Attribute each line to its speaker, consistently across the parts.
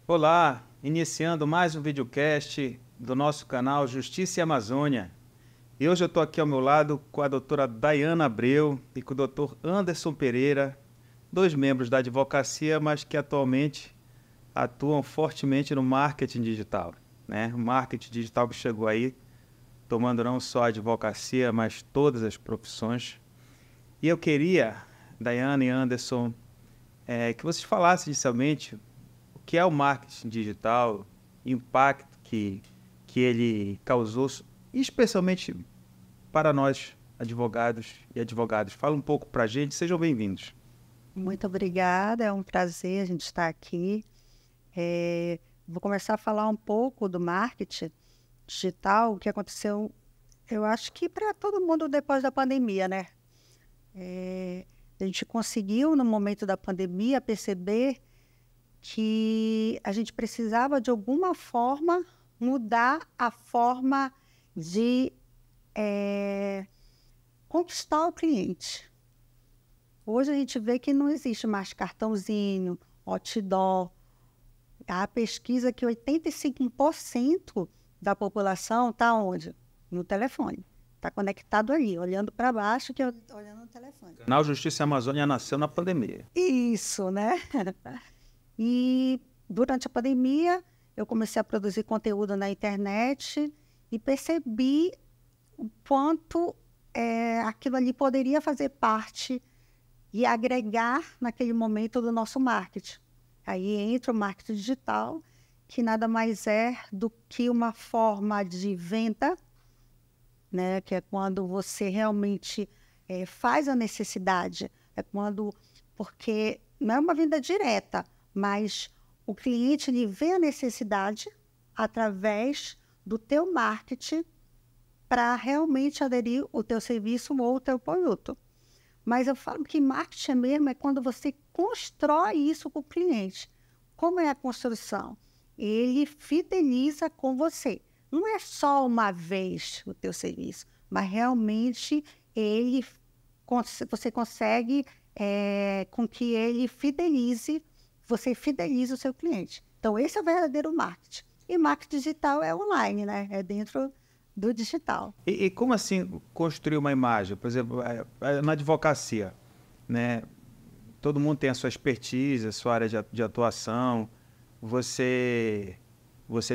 Speaker 1: Olá, iniciando mais um videocast do nosso canal Justiça e Amazônia. E hoje eu estou aqui ao meu lado com a doutora Dayana Abreu e com o doutor Anderson Pereira, dois membros da advocacia, mas que atualmente atuam fortemente no marketing digital, né? O marketing digital que chegou aí, tomando não só a advocacia, mas todas as profissões. E eu queria, Dayana e Anderson, que vocês falassem inicialmente o que é o marketing digital, o impacto que ele causou, especialmente para nós, advogados e advogadas. Fala um pouco para a gente, sejam bem-vindos.
Speaker 2: Muito obrigada, é um prazer a gente estar aqui. Vou começar a falar um pouco do marketing digital, o que aconteceu, eu acho que para todo mundo depois da pandemia, né? A gente conseguiu, no momento da pandemia, perceber que a gente precisava, de alguma forma, mudar a forma de conquistar o cliente. Hoje a gente vê que não existe mais cartãozinho, outdoor. A pesquisa é que 85% da população está onde? No telefone. Está conectado ali, olhando para baixo, que olhando no telefone.
Speaker 1: O canal Justiça e Amazônia nasceu na pandemia.
Speaker 2: Isso, né? E durante a pandemia, eu comecei a produzir conteúdo na internet e percebi o quanto aquilo ali poderia fazer parte e agregar naquele momento do nosso marketing. Aí entra o marketing digital, que nada mais é do que uma forma de venda, né? Que é quando você realmente faz a necessidade. Porque não é uma venda direta, mas o cliente ele vê a necessidade através do teu marketing para realmente aderir o teu serviço ou o teu produto. Mas eu falo que marketing mesmo é quando você constrói isso com o cliente. Como é a construção? Ele fideliza com você. Não é só uma vez o teu serviço, mas realmente você consegue com que ele fidelize, você fideliza o seu cliente. Então, esse é o verdadeiro marketing. E marketing digital é online, né? É dentro do digital.
Speaker 1: E como assim construir uma imagem? Por exemplo, na advocacia, né? Todo mundo tem a sua expertise, a sua área de atuação. Você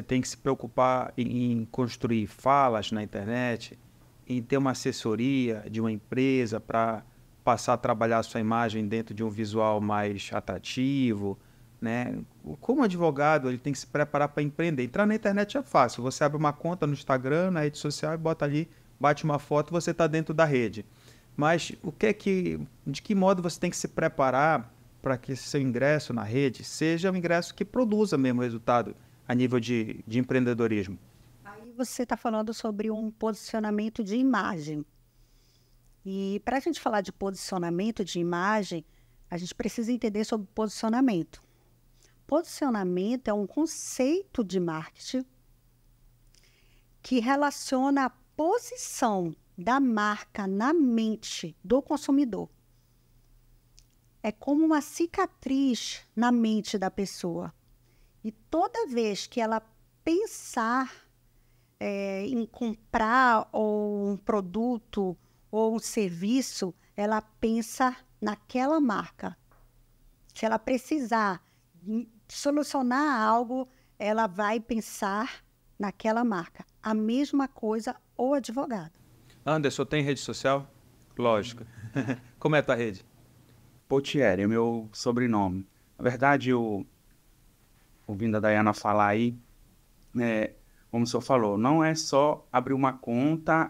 Speaker 1: tem que se preocupar em construir falas na internet, em ter uma assessoria de uma empresa para passar a trabalhar a sua imagem dentro de um visual mais atrativo, né? Como advogado, ele tem que se preparar para empreender. Entrar na internet é fácil. Você abre uma conta no Instagram, na rede social e bota ali, bate uma foto, você está dentro da rede. Mas de que modo você tem que se preparar para que esse seu ingresso na rede seja um ingresso que produza mesmo resultado a nível de empreendedorismo?
Speaker 2: Aí você está falando sobre um posicionamento de imagem. E para a gente falar de posicionamento de imagem, a gente precisa entender sobre posicionamento. Posicionamento é um conceito de marketing que relaciona a posição da marca na mente do consumidor. É como uma cicatriz na mente da pessoa. E toda vez que ela pensar em comprar ou um produto ou um serviço, ela pensa naquela marca. Se ela precisar solucionar algo, ela vai pensar naquela marca. A mesma coisa o advogado.
Speaker 1: Anderson, tem rede social? Lógico. Como é a tua rede?
Speaker 3: Potieri é o meu sobrenome. Na verdade, ouvindo a Dayana falar aí, como o senhor falou, não é só abrir uma conta,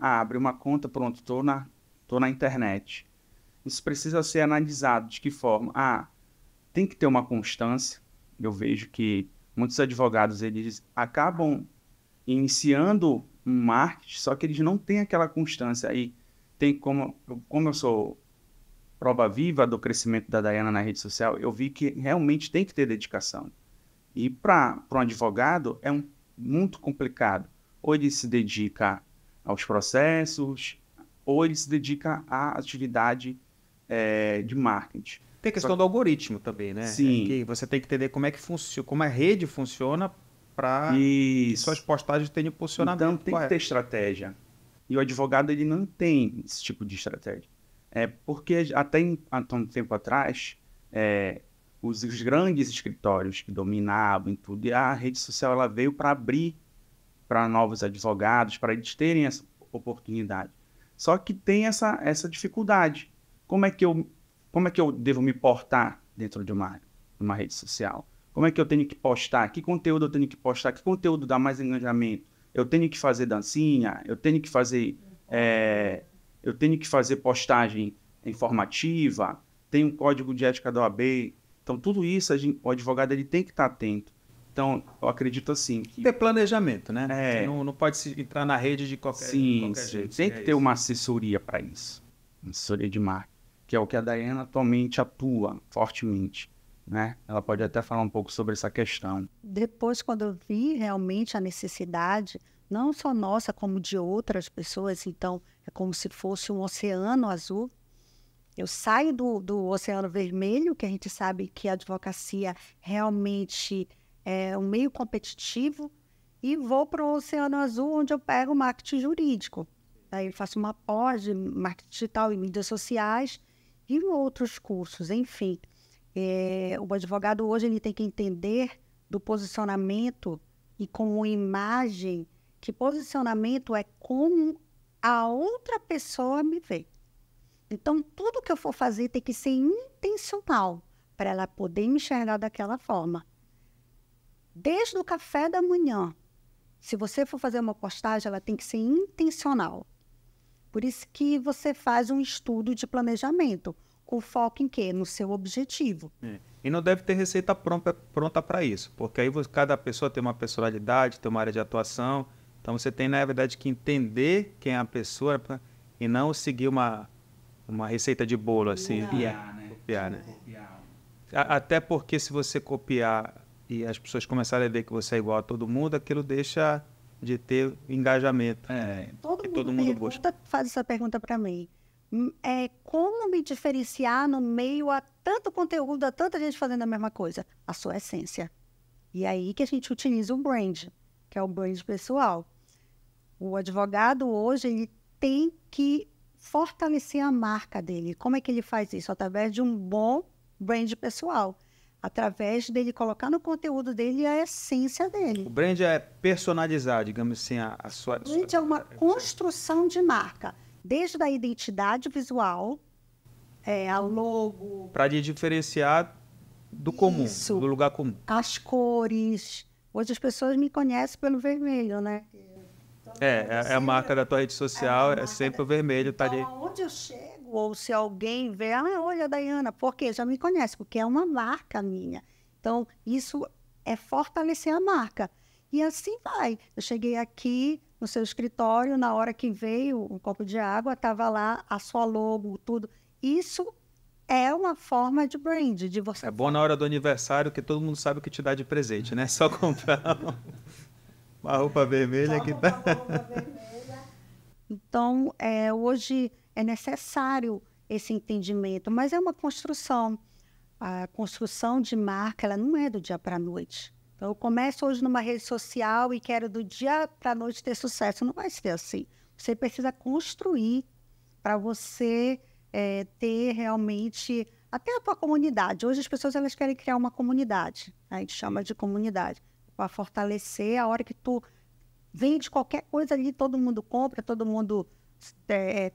Speaker 3: pronto, estou na internet. Isso precisa ser analisado. De que forma? Tem que ter uma constância. Eu vejo que muitos advogados, eles acabam iniciando um marketing, só que eles não têm aquela constância. Aí tem como eu sou prova viva do crescimento da Dayana na rede social, eu vi que realmente tem que ter dedicação. E para um advogado é muito complicado. Ou ele se dedica aos processos, ou ele se dedica à atividade de marketing.
Speaker 1: Tem questão do algoritmo também, né?
Speaker 3: Sim.
Speaker 1: Que você tem que entender como é que funciona, como a rede funciona para suas postagens terem posicionamento
Speaker 3: Então tem
Speaker 1: correto.
Speaker 3: que ter estratégia. E o advogado ele não tem esse tipo de estratégia. Porque até um tempo atrás, os grandes escritórios que dominavam e tudo, e a rede social ela veio para abrir para novos advogados, para eles terem essa oportunidade. Só que tem essa dificuldade. Como é que eu devo me portar dentro de uma rede social? Como é que eu tenho que postar? Que conteúdo eu tenho que postar? Que conteúdo dá mais engajamento? Eu tenho que fazer dancinha? Eu tenho que fazer postagem informativa? Tem um código de ética da OAB? Então, tudo isso o advogado ele tem que estar atento. Então, eu acredito assim que...
Speaker 1: Ter planejamento, né? Você não pode entrar na rede de qualquer jeito.
Speaker 3: Tem que ter uma assessoria para isso. Uma assessoria de marketing, que é o que a Daiana atualmente atua fortemente, né? Ela pode até falar um pouco sobre essa questão.
Speaker 2: Depois, quando eu vi realmente a necessidade, não só nossa, como de outras pessoas, então é como se fosse um oceano azul. Eu saio do oceano vermelho, que a gente sabe que a advocacia realmente é um meio competitivo, e vou para o oceano azul, onde eu pego marketing jurídico. Aí eu faço uma pós de marketing digital e mídias sociais e outros cursos, enfim. O advogado hoje ele tem que entender do posicionamento e como imagem, que posicionamento é como a outra pessoa me vê. Então, tudo que eu for fazer tem que ser intencional para ela poder me enxergar daquela forma. Desde o café da manhã, se você for fazer uma postagem, ela tem que ser intencional. Por isso que você faz um estudo de planejamento, com foco em quê? No seu objetivo.
Speaker 1: E não deve ter receita pronta para isso, porque aí cada pessoa tem uma personalidade, tem uma área de atuação, então você tem, na verdade, que entender quem é a pessoa e não seguir uma receita de bolo, assim. Copiar, né? Até porque se você copiar e as pessoas começarem a ver que você é igual a todo mundo, aquilo deixa de ter engajamento.
Speaker 2: Todo mundo busca. Faz essa pergunta para mim. Como me diferenciar no meio a tanto conteúdo, a tanta gente fazendo a mesma coisa? A sua essência. E aí que a gente utiliza o brand, que é o brand pessoal. O advogado hoje ele tem que fortalecer a marca dele. Como é que ele faz isso? Através de um bom brand pessoal. Através dele colocar no conteúdo dele a essência dele.
Speaker 1: O brand é personalizar, digamos assim, a sua...
Speaker 2: O brand é uma construção de marca. Desde a identidade visual, a logo...
Speaker 1: Para diferenciar do comum, do lugar comum.
Speaker 2: As cores. Hoje as pessoas me conhecem pelo vermelho, né?
Speaker 1: É a marca da tua rede social, é sempre o vermelho.
Speaker 2: Então, aonde eu chego, ou se alguém vê, olha a Daiana, por quê? Já me conhece, porque é uma marca minha. Então, isso é fortalecer a marca. E assim vai. Eu cheguei aqui no seu escritório, na hora que veio um copo de água, estava lá a sua logo, tudo. Isso é uma forma de brand, de você...
Speaker 1: É bom na hora do aniversário, que todo mundo sabe o que te dá de presente, né? Só comprar uma roupa vermelha que tá...
Speaker 2: Então, hoje é necessário esse entendimento, mas é uma construção. A construção de marca, ela não é do dia para a noite. Então, eu começo hoje numa rede social e quero do dia para a noite ter sucesso. Não vai ser assim. Você precisa construir para você ter realmente até a tua comunidade. Hoje as pessoas elas querem criar uma comunidade. A gente chama de comunidade. Para fortalecer, a hora que tu vende qualquer coisa ali, todo mundo compra, todo mundo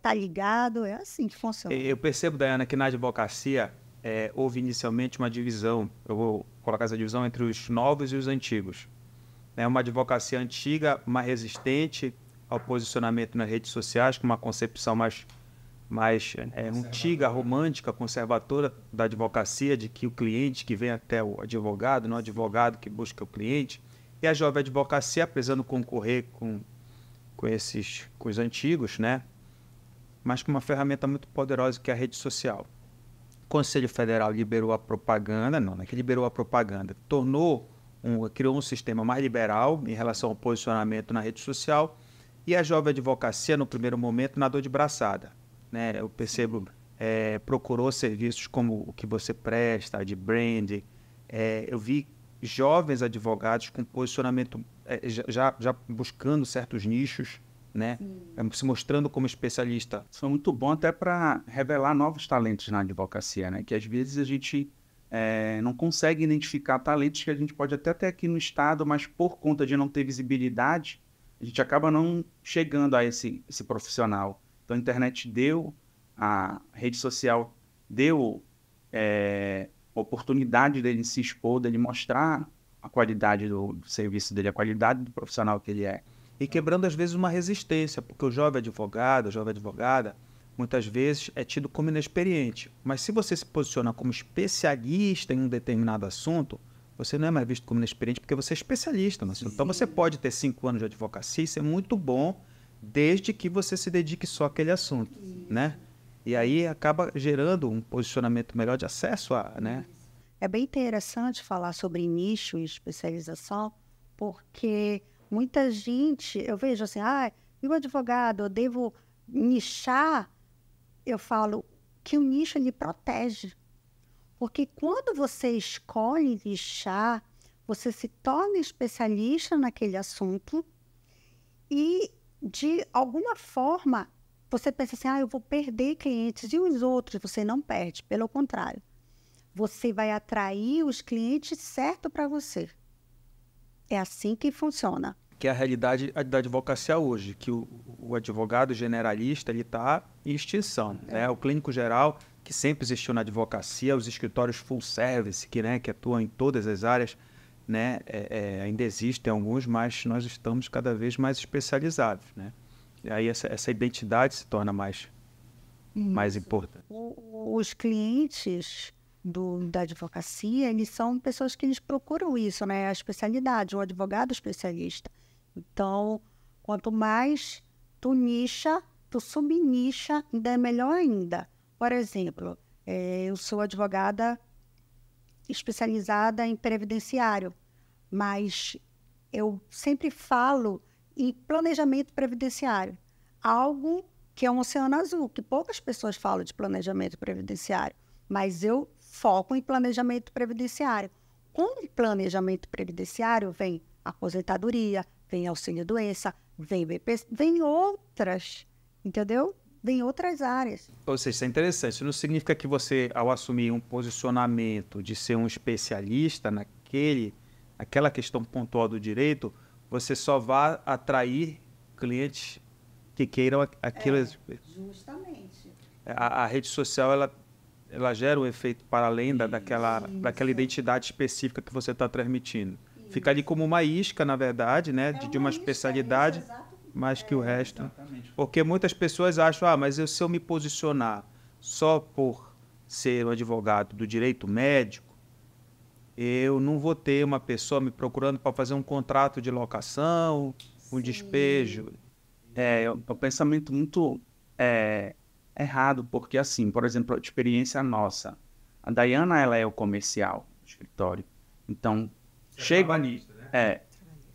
Speaker 2: tá ligado. É assim que funciona.
Speaker 1: Eu percebo, Daiana, que na advocacia houve inicialmente uma divisão, eu vou colocar essa divisão entre os novos e os antigos. É uma advocacia antiga, mais resistente ao posicionamento nas redes sociais, com uma concepção mais antiga, romântica, conservadora da advocacia, de que o cliente que vem até o advogado, não o advogado que busca o cliente. E a jovem advocacia, precisando concorrer com os antigos, né? Mas com uma ferramenta muito poderosa que é a rede social. O Conselho Federal liberou a propaganda, não é que liberou a propaganda, criou um sistema mais liberal em relação ao posicionamento na rede social, e a jovem advocacia, no primeiro momento, nadou de braçada. Né? Eu percebo procurou serviços como o que você presta, de branding. Eu vi jovens advogados com posicionamento, já buscando certos nichos, né? Se mostrando como especialista.
Speaker 3: Isso foi muito bom até para revelar novos talentos na advocacia, né? Que às vezes a gente não consegue identificar talentos que a gente pode até ter aqui no estado, mas por conta de não ter visibilidade, a gente acaba não chegando a esse profissional. Então a internet a rede social deu oportunidade dele se expor, dele mostrar a qualidade do serviço dele, a qualidade do profissional que ele é.
Speaker 1: E quebrando, às vezes, uma resistência, porque o jovem advogado, a jovem advogada, muitas vezes é tido como inexperiente. Mas se você se posiciona como especialista em um determinado assunto, você não é mais visto como inexperiente porque você é especialista no assunto. Então você pode ter 5 anos de advocacia e ser muito bom, desde que você se dedique só àquele assunto, né? E aí acaba gerando um posicionamento melhor de acesso né?
Speaker 2: É bem interessante falar sobre nicho e especialização, porque muita gente, eu vejo assim, e o advogado, eu devo nichar? Eu falo que o nicho ele protege. Porque quando você escolhe nichar, você se torna especialista naquele assunto e, de alguma forma, você pensa assim, eu vou perder clientes, e os outros você não perde, pelo contrário. Você vai atrair os clientes certos para você. É assim que funciona.
Speaker 1: Que é a realidade da advocacia hoje, que o advogado generalista está em extinção. Né? O clínico geral, que sempre existiu na advocacia, os escritórios full service, que atuam em todas as áreas, né? Ainda existem alguns, mas nós estamos cada vez mais especializados. Né? E aí essa identidade se torna mais importante.
Speaker 2: Os clientes da advocacia, eles são pessoas que eles procuram isso, né? A especialidade, o advogado especialista. Então, quanto mais tu nicha, tu subnicha, ainda é melhor ainda. Por exemplo, eu sou advogada especializada em previdenciário, mas eu sempre falo em planejamento previdenciário, algo que é um oceano azul, que poucas pessoas falam de planejamento previdenciário, mas eu foco em planejamento previdenciário. Com o planejamento previdenciário vem aposentadoria, vem auxílio-doença, vem BPC, vem outras, entendeu? Vem outras áreas.
Speaker 1: Ou seja, isso é interessante. Isso não significa que você, ao assumir um posicionamento de ser um especialista naquela questão pontual do direito, você só vá atrair clientes que queiram aquilo.
Speaker 2: Justamente.
Speaker 1: A rede social, ela gera um efeito para além daquela identidade específica que você está transmitindo. Fica ali como uma isca, na verdade, né, de uma especialidade, mais que o resto.
Speaker 3: Exatamente.
Speaker 1: Porque muitas pessoas acham, mas se eu me posicionar só por ser um advogado do direito médico, eu não vou ter uma pessoa me procurando para fazer um contrato de locação, um despejo.
Speaker 3: É um pensamento muito errado, porque assim, por exemplo, a experiência nossa. A Dayana, ela é o comercial do escritório. Então,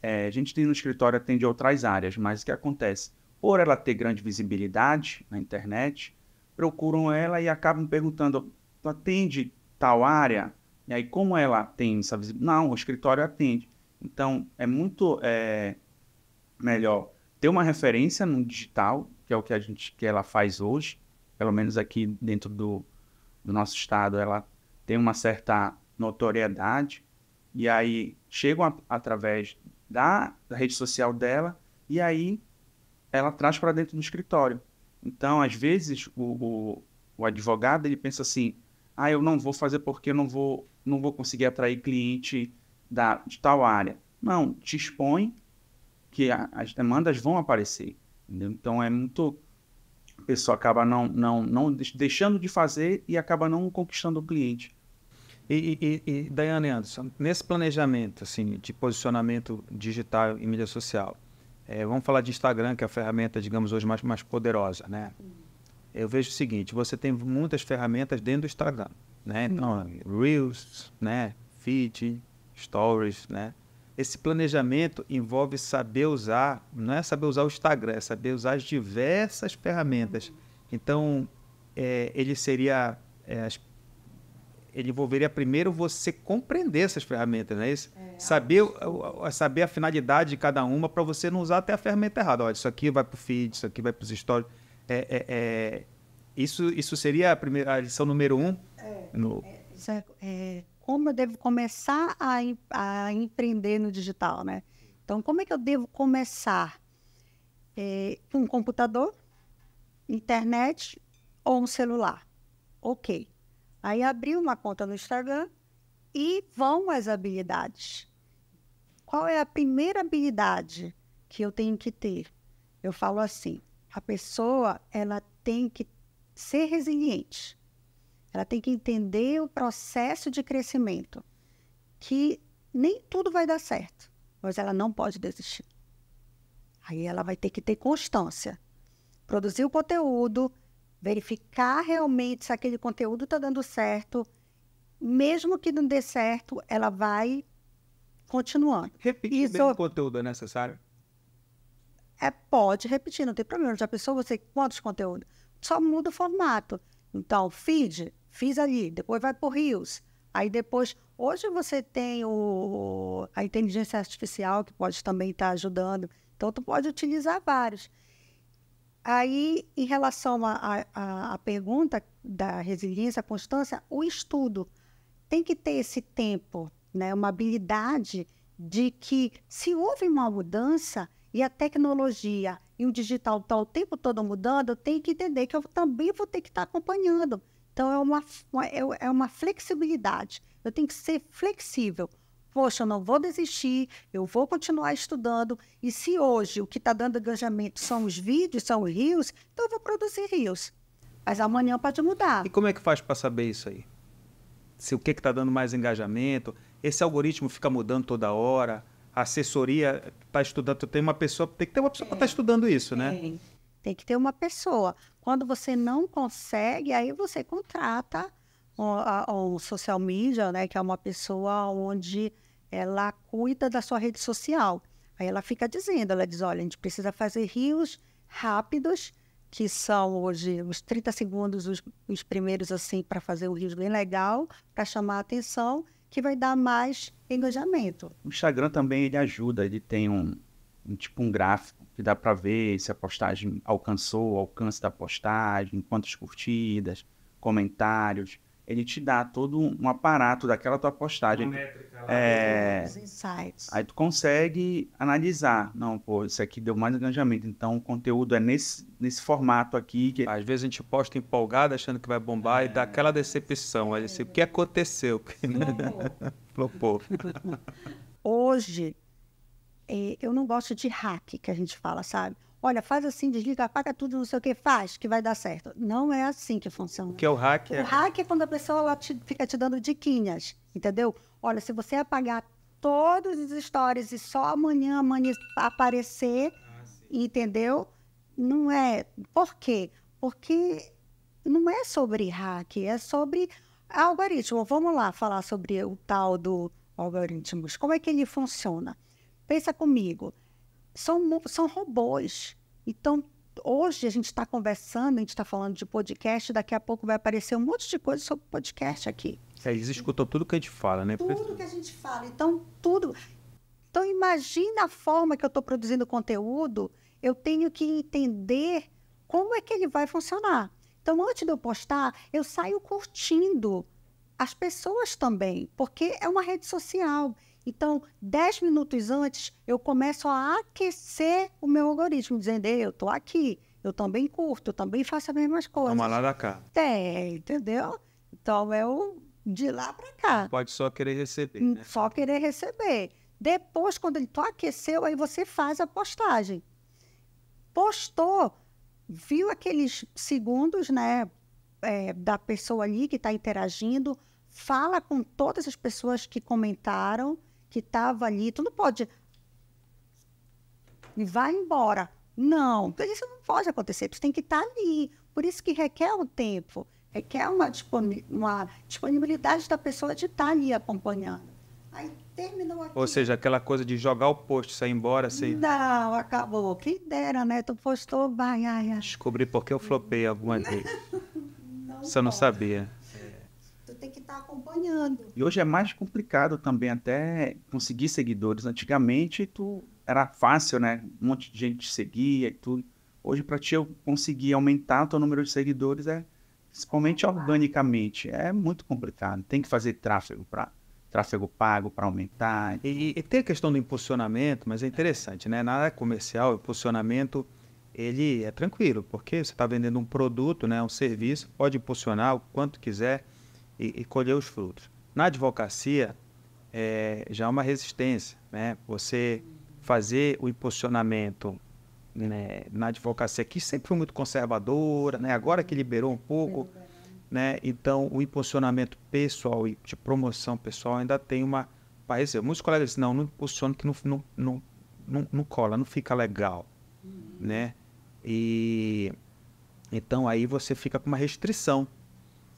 Speaker 3: a gente tem no escritório, atende outras áreas, mas o que acontece? Por ela ter grande visibilidade na internet, procuram ela e acabam perguntando, tu atende tal área? E aí, como ela tem essa visibilidade? Não, o escritório atende. Então, é muito melhor ter uma referência no digital, que é o que ela faz hoje, pelo menos aqui dentro do nosso estado, ela tem uma certa notoriedade, e aí chegam através da rede social dela, e aí ela traz para dentro do escritório. Então, às vezes, o advogado, ele pensa assim, eu não vou fazer porque eu não vou conseguir atrair cliente de tal área. Não, te expõe que as demandas vão aparecer. Entendeu? Então, a pessoa acaba não deixando de fazer e acaba não conquistando o cliente.
Speaker 1: E Daiane Anderson, nesse planejamento assim, de posicionamento digital em mídia social, vamos falar de Instagram, que é a ferramenta, digamos, hoje mais poderosa, né? Eu vejo o seguinte, você tem muitas ferramentas dentro do Instagram, né? Então, Reels, né? Feed, Stories, né? Esse planejamento envolve saber usar, não é saber usar o Instagram, é saber usar as diversas ferramentas. Então, ele seria... ele envolveria primeiro você compreender essas ferramentas, não é isso? Saber a finalidade de cada uma para você não usar até a ferramenta errada. Olha, isso aqui vai para o feed, isso aqui vai para os stories. Isso seria a lição número 1?
Speaker 2: Como eu devo começar a empreender no digital, né? Então, como é que eu devo começar? Com um computador, internet ou um celular? Ok. Aí abri uma conta no Instagram e vão as habilidades. Qual é a primeira habilidade que eu tenho que ter? Eu falo assim, a pessoa ela tem que ser resiliente. Ela tem que entender o processo de crescimento, que nem tudo vai dar certo, mas ela não pode desistir. Aí ela vai ter que ter constância, produzir o conteúdo, verificar realmente se aquele conteúdo está dando certo. Mesmo que não dê certo, ela vai continuando.
Speaker 1: Repetir bem o conteúdo é necessário?
Speaker 2: Pode repetir, não tem problema. Já pensou você quantos conteúdos? Só muda o formato. Então, feed, fiz ali, depois vai para o Reels. Aí depois, hoje você tem a inteligência artificial, que pode também estar ajudando. Então, tu pode utilizar vários. Aí, em relação à pergunta da resiliência, a constância, o estudo tem que ter esse tempo, né? Uma habilidade de que, se houve uma mudança e a tecnologia e o digital está o tempo todo mudando, eu tenho que entender que eu também vou ter que estar acompanhando. Então, é uma flexibilidade. Eu tenho que ser flexível. Poxa, eu não vou desistir, eu vou continuar estudando. E se hoje o que está dando engajamento são os vídeos, são os reels, então eu vou produzir reels. Mas amanhã pode mudar.
Speaker 1: E como é que faz para saber isso aí? Se o que está dando mais engajamento? Esse algoritmo fica mudando toda hora? A assessoria está estudando? Tem que ter uma pessoa para estar estudando isso, né?
Speaker 2: Tem que ter uma pessoa. Quando você não consegue, aí você contrata um social media, né, que é uma pessoa onde ela cuida da sua rede social. Aí ela fica dizendo, ela diz, olha, a gente precisa fazer reels rápidos, que são hoje os 30 segundos, os primeiros, assim, para fazer um reels bem legal, para chamar a atenção, que vai dar mais engajamento.
Speaker 3: O Instagram também, ele ajuda, ele tem um gráfico que dá para ver se a postagem alcançou o alcance da postagem, quantas curtidas, comentários. Ele te dá todo um aparato daquela tua postagem.
Speaker 1: Uma métrica lá.
Speaker 2: Os insights.
Speaker 3: Aí tu consegue analisar. Não, pô, isso aqui deu mais engajamento. Então, o conteúdo é nesse formato aqui.
Speaker 1: Às vezes a gente posta empolgado, achando que vai bombar, e dá aquela decepção. Aí assim, o que aconteceu? Flopou.
Speaker 2: Hoje, eu não gosto de hack, que a gente fala, sabe? Olha, faz assim, desliga, apaga tudo, não sei o que, faz, que vai dar certo. Não é assim que funciona.
Speaker 1: O que é o hack?
Speaker 2: O hack é quando a pessoa ela fica te dando diquinhas, entendeu? Olha, se você apagar todos os stories e só amanhã aparecer, entendeu? Não é. Por quê? Porque não é sobre hack, é sobre algoritmo. Vamos lá falar sobre o tal do algoritmos. Como é que ele funciona? Pensa comigo. São robôs. Então, hoje a gente está conversando, a gente está falando de podcast, daqui a pouco vai aparecer um monte de coisa sobre podcast aqui.
Speaker 1: Eles escutam tudo que a gente fala, né?
Speaker 2: Tudo que a gente fala. Então, tudo. Então, imagina a forma que eu estou produzindo conteúdo, eu tenho que entender como é que ele vai funcionar. Então, antes de eu postar, eu saio curtindo as pessoas também, porque é uma rede social. Então, 10 minutos antes, eu começo a aquecer o meu algoritmo, dizendo, eu estou aqui, eu também curto, eu também faço as mesmas coisas.
Speaker 1: Toma lá da cá.
Speaker 2: Entendeu? Então, eu de lá para cá.
Speaker 1: Pode só querer receber, né?
Speaker 2: Só querer receber. Depois, quando ele aqueceu, aí você faz a postagem. Postou, viu aqueles segundos, né, da pessoa ali que está interagindo, fala com todas as pessoas que comentaram, que estavam ali. Tu não pode e vai embora. Não, isso não pode acontecer. Tu tem que estar ali. Por isso que requer um tempo, requer uma disponibilidade da pessoa de estar ali acompanhando. Aí terminou aqui.
Speaker 1: Ou seja, aquela coisa de jogar o post, sair embora, assim.
Speaker 2: Não, acabou. Quem dera, né? Tu postou, vai, ai.
Speaker 1: Descobri porque eu flopei alguma vez. Você não
Speaker 2: pode.
Speaker 1: sabia.
Speaker 2: Tu tem que estar acompanhando.
Speaker 3: E hoje é mais complicado também até conseguir seguidores. Antigamente era fácil, né? Um monte de gente te seguia e tudo. Hoje, para ti eu conseguir aumentar o teu número de seguidores, principalmente organicamente, é muito complicado. Tem que fazer tráfego pago para aumentar.
Speaker 1: E tem a questão do impulsionamento, mas é interessante, né? Na área comercial, o impulsionamento, ele é tranquilo, porque você está vendendo um produto, né? Um serviço, pode impulsionar o quanto quiser e colher os frutos. Na advocacia, já é uma resistência, né? Você fazer o impulsionamento, né, na advocacia, que sempre foi muito conservadora, né? Agora que liberou um pouco, né? Então, o impulsionamento pessoal e de promoção pessoal ainda tem uma... Parece, muitos colegas dizem, não impulsiona que não cola, não fica legal, né? E então aí você fica com uma restrição,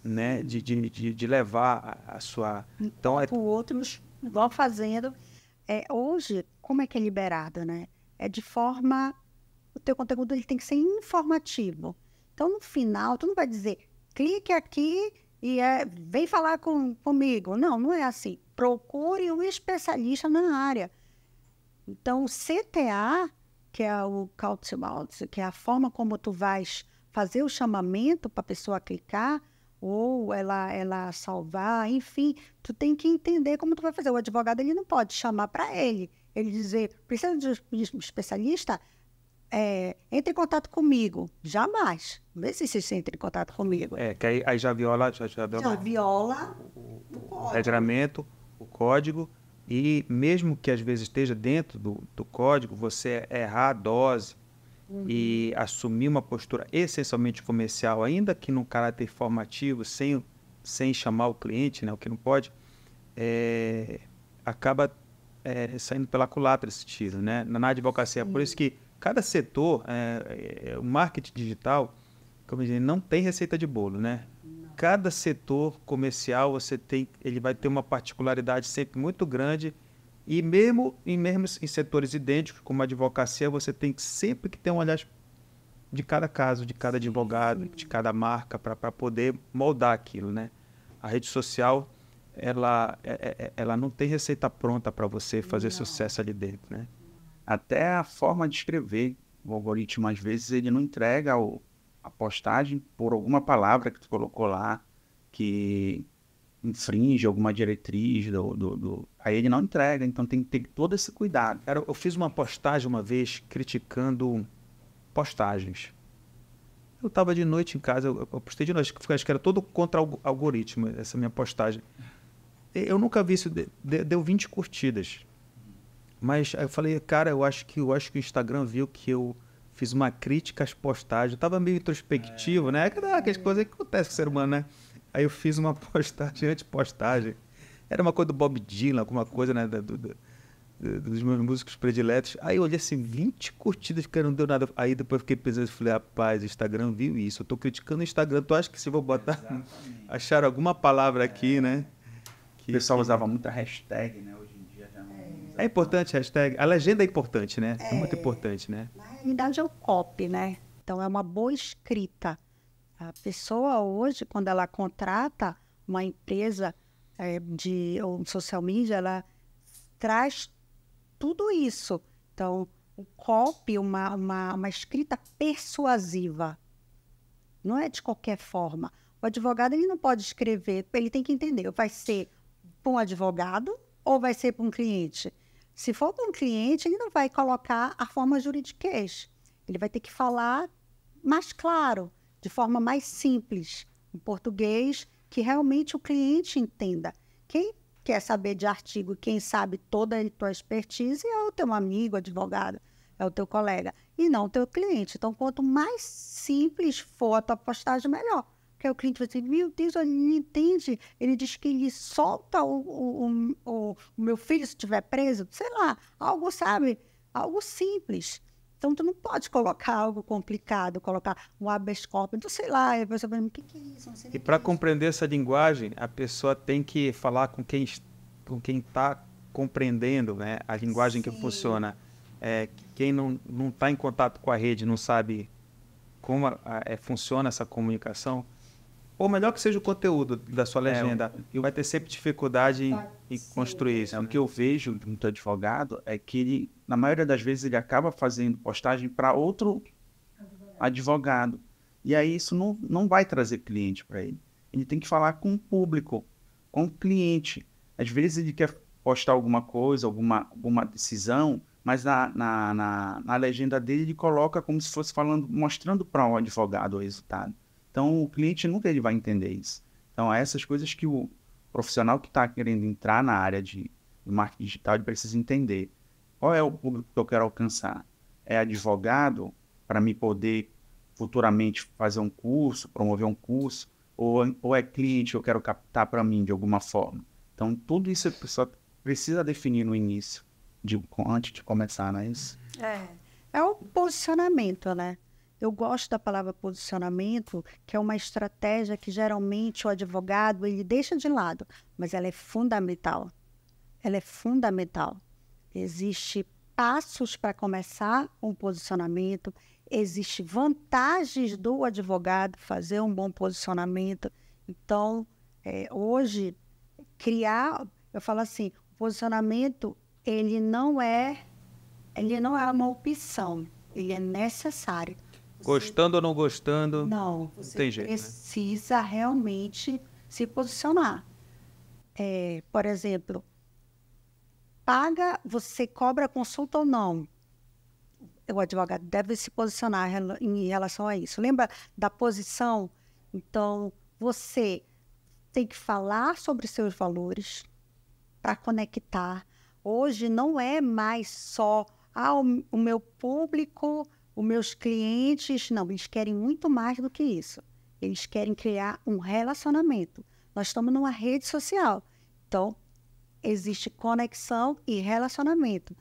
Speaker 1: né? De levar a sua... Então,
Speaker 2: Outros vão fazendo. Hoje, como é que é liberado, né? É de forma... O teu conteúdo ele tem que ser informativo. Então, no final, tu não vai dizer, clique aqui e vem falar comigo. Não, não é assim. Procure um especialista na área. Então, o CTA, que é o Call to Action, que é a forma como tu vais fazer o chamamento para a pessoa clicar, ou ela salvar, enfim, tu tem que entender como tu vai fazer. O advogado ele não pode chamar para ele dizer, precisa de um especialista? Entre em contato comigo. Jamais. Não existe esse entre em contato comigo.
Speaker 1: que aí já viola,
Speaker 2: Já viola
Speaker 1: o
Speaker 2: código.
Speaker 1: regramento, o código, e mesmo que às vezes esteja dentro do código, você errar a dose e assumir uma postura essencialmente comercial, ainda que num caráter informativo, sem chamar o cliente, né, o que não pode, acaba saindo pela culatra esse tiro, né? Na advocacia. Por isso que cada setor, o marketing digital, como eu disse, não tem receita de bolo, né? Cada setor comercial ele vai ter uma particularidade sempre muito grande, e mesmo em setores idênticos, como a advocacia, você tem sempre que ter um olhar de cada caso, de cada advogado, de cada marca, para poder moldar aquilo, né? A rede social, ela não tem receita pronta para você fazer sucesso ali dentro, né?
Speaker 3: Até a forma de escrever. O algoritmo, às vezes, ele não entrega a postagem por alguma palavra que tu colocou lá, que infringe alguma diretriz aí ele não entrega, então tem que ter todo esse cuidado.
Speaker 1: Cara, eu fiz uma postagem uma vez criticando postagens. Eu estava de noite em casa, eu postei de noite, acho que era todo contra o algoritmo, essa minha postagem. Eu nunca vi isso, deu 20 curtidas. Mas aí eu falei, cara, eu acho que o Instagram viu que eu fiz uma crítica às postagens. Eu tava meio introspectivo, né? Aquelas coisas que acontecem com o ser humano, né? Aí eu fiz uma postagem anti-postagem. Era uma coisa do Bob Dylan, alguma coisa, né? Dos meus músicos prediletos. Aí eu olhei assim, 20 curtidas, que não deu nada. Aí depois eu fiquei pensando, falei, rapaz, o Instagram viu isso. Eu tô criticando o Instagram. Tu acha que se eu vou botar... Acharam alguma palavra aqui, né?
Speaker 3: O pessoal usava muita hashtag, né? Hoje em dia já não...
Speaker 1: É importante a hashtag. A legenda é importante, né? É muito importante, né?
Speaker 2: Na realidade é o copy, né? Então é uma boa escrita. A pessoa hoje, quando ela contrata uma empresa ou social media, ela traz tudo isso. Então, o copy, uma escrita persuasiva. Não é de qualquer forma. O advogado ele não pode escrever, ele tem que entender, vai ser para um advogado ou vai ser para um cliente? Se for para um cliente, ele não vai colocar a forma juridiquês. Ele vai ter que falar mais claro, de forma mais simples, em português, que realmente o cliente entenda. Quem quer saber de artigo, quem sabe toda a tua expertise é o teu amigo, advogado, é o teu colega, e não o teu cliente. Então, quanto mais simples for a tua postagem, melhor. Porque o cliente vai dizer, meu Deus, ele não entende. Ele diz que ele solta o meu filho se estiver preso. Sei lá, algo, sabe? Algo simples. Então, tu não pode colocar algo complicado, colocar um habeas corpus. Então, sei lá, a pessoa vai dizer, o que é isso? Não sei
Speaker 1: E para compreender essa linguagem, a pessoa tem que falar com quem está compreendendo, né, a linguagem que funciona. Quem não está em contato com a rede, não sabe como funciona essa comunicação, Ou melhor que seja o conteúdo da sua legenda, vai ter sempre dificuldade em construir isso.
Speaker 3: O que eu vejo de muito advogado é que ele, na maioria das vezes, ele acaba fazendo postagem para outro advogado. E aí isso não vai trazer cliente para ele. Ele tem que falar com o público, com o cliente. Às vezes ele quer postar alguma coisa, alguma decisão, mas na legenda dele ele coloca como se fosse falando, mostrando para um advogado o resultado. Então o cliente nunca ele vai entender isso. Então essas coisas que o profissional que está querendo entrar na área de marketing digital ele precisa entender. Qual é o público que eu quero alcançar? É advogado para me poder futuramente fazer um curso, promover um curso, ou é cliente que eu quero captar para mim de alguma forma? Então, tudo isso a pessoa precisa definir no início, antes de começar, não é isso?
Speaker 2: É o posicionamento, né? Eu gosto da palavra posicionamento, que é uma estratégia que geralmente o advogado ele deixa de lado, mas ela é fundamental. Ela é fundamental. Existem passos para começar um posicionamento, existem vantagens do advogado fazer um bom posicionamento. Então, hoje, eu falo assim, o posicionamento, ele não é uma opção, ele é necessário.
Speaker 1: Gostando ou não gostando,
Speaker 2: não
Speaker 1: tem jeito,
Speaker 2: precisa realmente se posicionar. Por exemplo, você cobra consulta ou não? O advogado deve se posicionar em relação a isso. Lembra da posição? Então, você tem que falar sobre seus valores para conectar. Hoje não é mais só o meu público, os meus clientes. Não, eles querem muito mais do que isso. Eles querem criar um relacionamento. Nós estamos numa rede social. Então, existe conexão e relacionamento.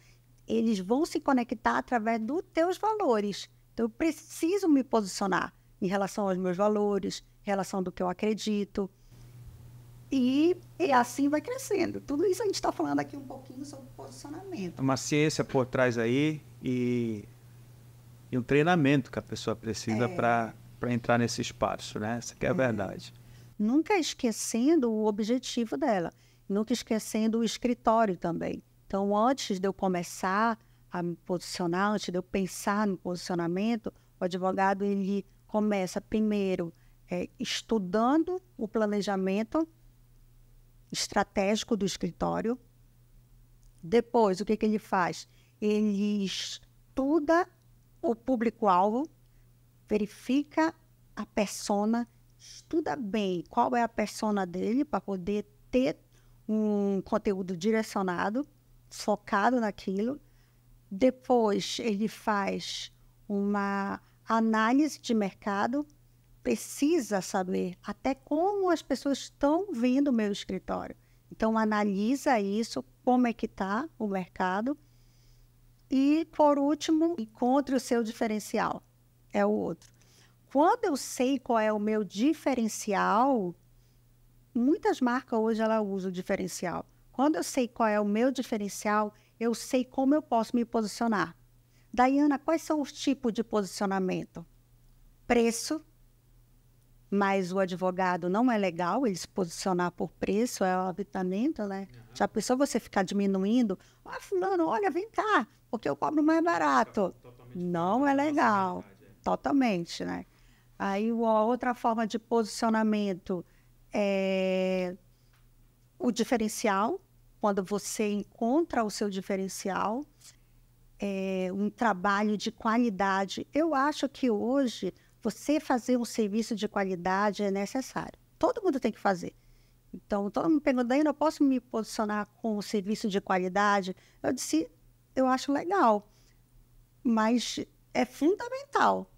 Speaker 2: Eles vão se conectar através dos teus valores. Então, eu preciso me posicionar em relação aos meus valores, em relação do que eu acredito. E assim vai crescendo. Tudo isso a gente está falando aqui um pouquinho sobre posicionamento.
Speaker 1: Uma ciência por trás aí e um treinamento que a pessoa precisa para entrar nesse espaço, né? Essa que é a verdade.
Speaker 2: Nunca esquecendo o objetivo dela. Nunca esquecendo o escritório também. Então, antes de eu começar a me posicionar, antes de eu pensar no posicionamento, o advogado ele começa primeiro estudando o planejamento estratégico do escritório. Depois, o que ele faz? Ele estuda o público-alvo, verifica a persona, estuda bem qual é a persona dele para poder ter um conteúdo direcionado, focado naquilo. Depois, ele faz uma análise de mercado, precisa saber até como as pessoas estão vendo o meu escritório. Então, analisa isso, como é que está o mercado. E, por último, encontre o seu diferencial. É o outro. Quando eu sei qual é o meu diferencial, muitas marcas hoje ela usam o diferencial. Quando eu sei qual é o meu diferencial, eu sei como eu posso me posicionar. Daiana, quais são os tipos de posicionamento? Preço, mas o advogado não é legal ele se posicionar por preço, é o avitamento, né? Já pensou você ficar diminuindo? Fulano, olha, vem cá, porque eu cobro mais barato. Não é legal. Totalmente, né? Aí, a outra forma de posicionamento é o diferencial, quando você encontra o seu diferencial, um trabalho de qualidade. Eu acho que hoje você fazer um serviço de qualidade é necessário. Todo mundo tem que fazer. Então, todo mundo pergunta, eu posso me posicionar com um serviço de qualidade? Eu disse, eu acho legal, mas é fundamental.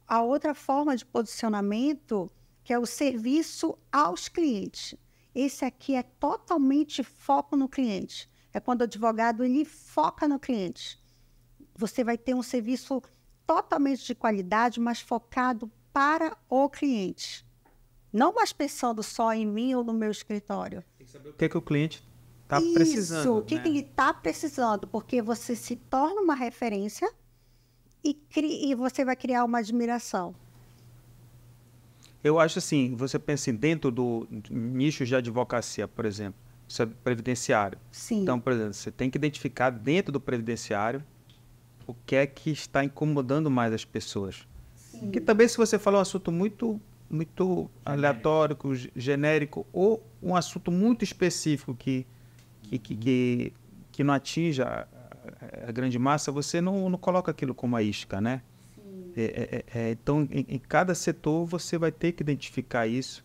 Speaker 2: A outra forma de posicionamento, que é o serviço aos clientes. Esse aqui é totalmente foco no cliente. É quando o advogado ele foca no cliente. Você vai ter um serviço totalmente de qualidade, mas focado para o cliente. Não mais pensando só em mim ou no meu escritório.
Speaker 1: Tem que saber o que é que o cliente está precisando.
Speaker 2: Isso, o que ele está precisando, porque você se torna uma referência e você vai criar uma admiração.
Speaker 1: Eu acho assim, você pensa em dentro do nicho de advocacia, por exemplo, isso é previdenciário.
Speaker 2: Sim.
Speaker 1: Então, por exemplo, você tem que identificar dentro do previdenciário o que é que está incomodando mais as pessoas.
Speaker 2: Sim.
Speaker 1: Porque também se você falar um assunto muito aleatório, genérico, ou um assunto muito específico que não atinja a grande massa, você não coloca aquilo como a isca, né? Então, em cada setor, você vai ter que identificar isso.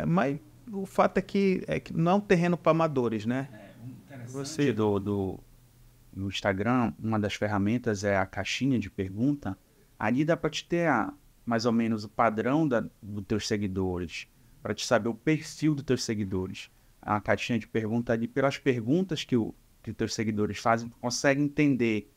Speaker 1: Mas o fato é que não é um terreno para amadores, né?
Speaker 3: Você no Instagram, uma das ferramentas é a caixinha de pergunta. Ali dá para te ter mais ou menos o padrão dos teus seguidores, para te saber o perfil dos teus seguidores. A caixinha de pergunta ali, pelas perguntas que os teus seguidores fazem, tu consegue entender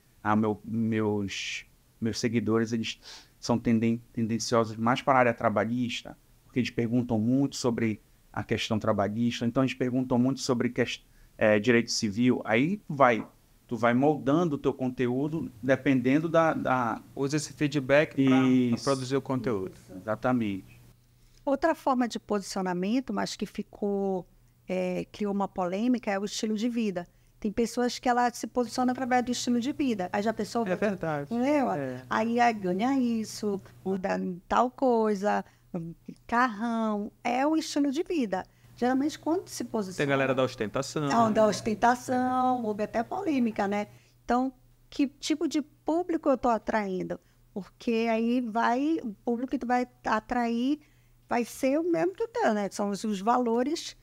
Speaker 3: meus seguidores, eles são tendenciosos mais para a área trabalhista, porque eles perguntam muito sobre a questão trabalhista, então eles perguntam muito sobre direito civil. Aí tu vai moldando o teu conteúdo dependendo
Speaker 1: Usa esse feedback para produzir o conteúdo.
Speaker 3: Exatamente.
Speaker 2: Outra forma de posicionamento, mas que criou uma polêmica, é o estilo de vida. Tem pessoas que ela se posiciona através do estilo de vida. Aí já a pessoa...
Speaker 1: É verdade.
Speaker 2: Entendeu?
Speaker 1: É.
Speaker 2: Aí ganha isso, muda tal coisa, carrão. É o estilo de vida. Geralmente, quando se posiciona...
Speaker 1: Tem a galera da ostentação.
Speaker 2: Não, da ostentação, houve até polêmica, né? Então, que tipo de público eu estou atraindo? Porque aí o público que tu vai atrair vai ser o mesmo que o teu, né? São os valores...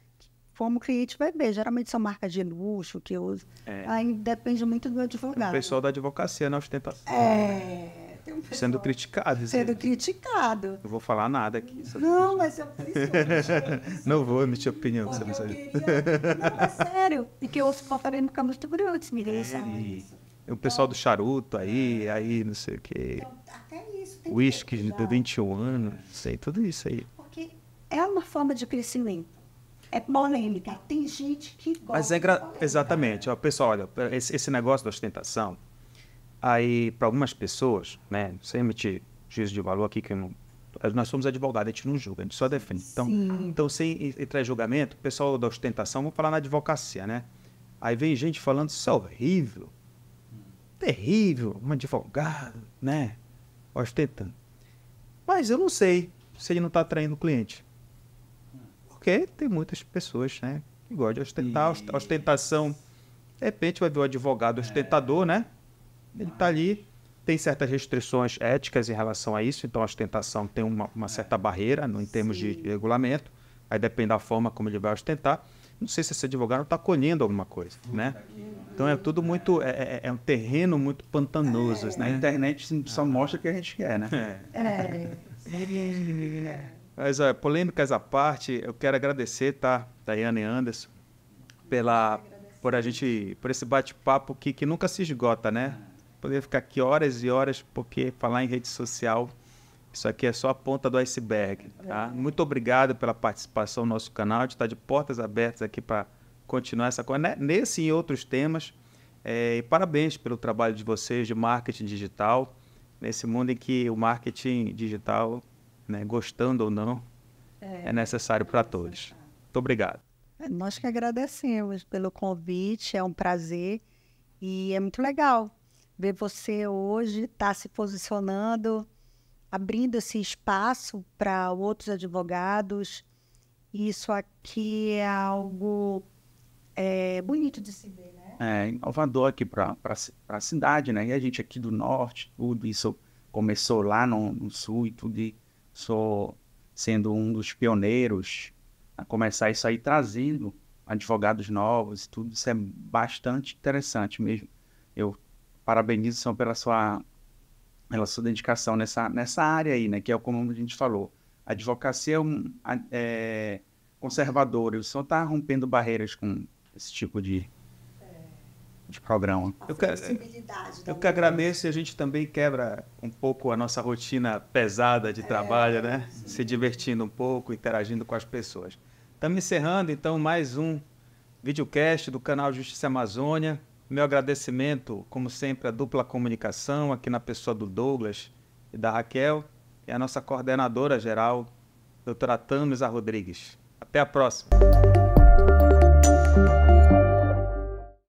Speaker 2: Como o cliente vai ver, geralmente são marcas de luxo que eu uso. Aí depende muito do advogado.
Speaker 1: O pessoal da advocacia na ostentação.
Speaker 2: Tem um pessoal
Speaker 1: Sendo criticado.
Speaker 2: sendo criticado.
Speaker 1: Não vou falar nada aqui.
Speaker 2: Não, mas eu preciso.
Speaker 1: Não vou emitir opinião sobre isso aí.
Speaker 2: Não, é sério. Porque eu ouço falando ficar muito curioso, me deixa.
Speaker 1: O pessoal do charuto aí não sei o quê.
Speaker 2: Então, até isso tem
Speaker 1: Whisky
Speaker 2: que
Speaker 1: de
Speaker 2: cuidar.
Speaker 1: 21 anos, sei, tudo isso aí.
Speaker 2: Porque é uma forma de crescimento. É polêmica. Tem gente que gosta.
Speaker 1: Mas exatamente. Ó, pessoal, olha, esse negócio da ostentação, aí, para algumas pessoas, né, sem emitir juízo de valor aqui, nós somos advogados, a gente não julga, a gente só defende. Então sem entrar em julgamento, o pessoal da ostentação, vamos falar na advocacia, né? Aí vem gente falando, isso é horrível, terrível, um advogado, né, ostentando. Mas eu não sei se ele não está atraindo o cliente. Porque tem muitas pessoas, né, que gostam de ostentar. A ostentação, de repente vai ver o advogado ostentador, né? Ele está ali, tem certas restrições éticas em relação a isso, então a ostentação tem uma certa barreira em termos de regulamento, aí depende da forma como ele vai ostentar. Não sei se esse advogado está colhendo alguma coisa, né? Então é tudo muito, é um terreno muito pantanoso.
Speaker 3: Na internet só mostra o que a gente quer, né?
Speaker 1: Mas, polêmicas à parte, eu quero agradecer, tá, Daiane e Anderson, por esse bate-papo que nunca se esgota, né? Poder ficar aqui horas e horas, porque falar em rede social, isso aqui é só a ponta do iceberg, tá? Muito obrigado pela participação no nosso canal, a gente está de portas abertas aqui para continuar essa coisa, né? Nesse e outros temas, e parabéns pelo trabalho de vocês de marketing digital, nesse mundo em que o marketing digital, né, gostando ou não, é necessário para todos. Muito obrigado.
Speaker 2: Nós que agradecemos pelo convite, é um prazer e é muito legal ver você hoje estar se posicionando, abrindo esse espaço para outros advogados. Isso aqui é algo bonito de se ver, né?
Speaker 3: É inovador aqui para a cidade, né? E a gente aqui do norte, tudo isso começou lá no sul e tudo. Sou sendo um dos pioneiros a começar isso aí, trazendo advogados novos e tudo. Isso é bastante interessante mesmo. Eu parabenizo pela sua dedicação nessa área aí, né? Que é como a gente falou. A advocacia é conservadora. O senhor está rompendo barreiras com esse tipo de programa.
Speaker 1: Eu que agradeço, e a gente também quebra um pouco a nossa rotina pesada de trabalho, né? Se divertindo um pouco, interagindo com as pessoas. Estamos encerrando, então, mais um videocast do canal Justiça Amazônia. Meu agradecimento, como sempre, à dupla comunicação, aqui na pessoa do Douglas e da Raquel, e a nossa coordenadora geral, doutora Tâmisa Rodrigues. Até a próxima.